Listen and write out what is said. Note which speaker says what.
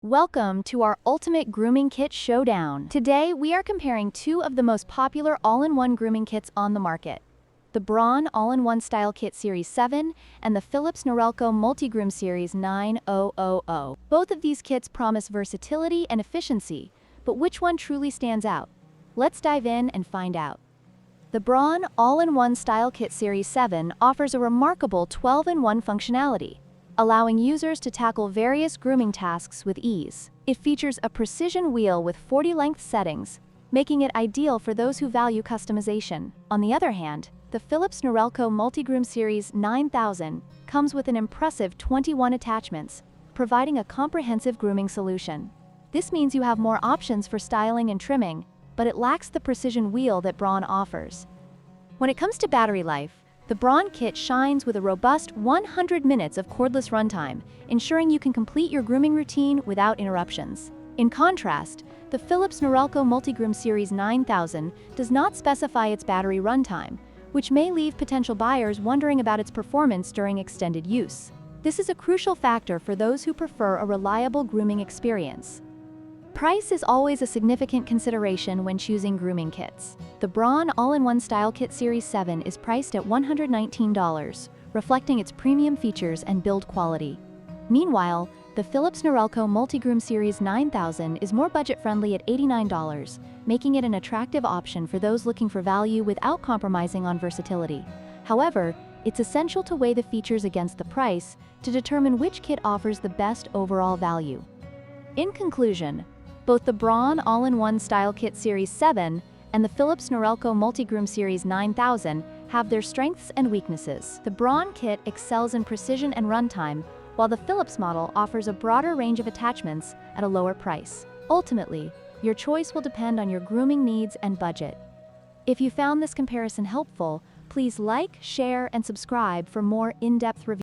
Speaker 1: Welcome to our ultimate grooming kit showdown. Today, we are comparing two of the most popular all-in-one grooming kits on the market. The Braun All-in-One Style Kit Series 7 and the Philips Norelco Multigroom Series 9000. Both of these kits promise versatility and efficiency, but which one truly stands out? Let's dive in and find out. The Braun All-in-One Style Kit Series 7 offers a remarkable 12-in-1 functionality, allowing users to tackle various grooming tasks with ease. It features a precision wheel with 40-length settings, making it ideal for those who value customization. On the other hand, the Philips Norelco Multigroom Series 9000 comes with an impressive 21 attachments, providing a comprehensive grooming solution. This means you have more options for styling and trimming, but it lacks the precision wheel that Braun offers. When it comes to battery life, the Braun kit shines with a robust 100 minutes of cordless runtime, ensuring you can complete your grooming routine without interruptions. In contrast, the Philips Norelco Multigroom Series 9000 does not specify its battery runtime, which may leave potential buyers wondering about its performance during extended use. This is a crucial factor for those who prefer a reliable grooming experience. Price is always a significant consideration when choosing grooming kits. The Braun All-in-One Style Kit Series 7 is priced at $119, reflecting its premium features and build quality. Meanwhile, the Philips Norelco Multigroom Series 9000 is more budget-friendly at $89, making it an attractive option for those looking for value without compromising on versatility. However, it's essential to weigh the features against the price to determine which kit offers the best overall value. In conclusion, both the Braun All-in-One Style Kit Series 7 and the Philips Norelco Multigroom Series 9000 have their strengths and weaknesses. The Braun kit excels in precision and runtime, while the Philips model offers a broader range of attachments at a lower price. Ultimately, your choice will depend on your grooming needs and budget. If you found this comparison helpful, please like, share, and subscribe for more in-depth reviews.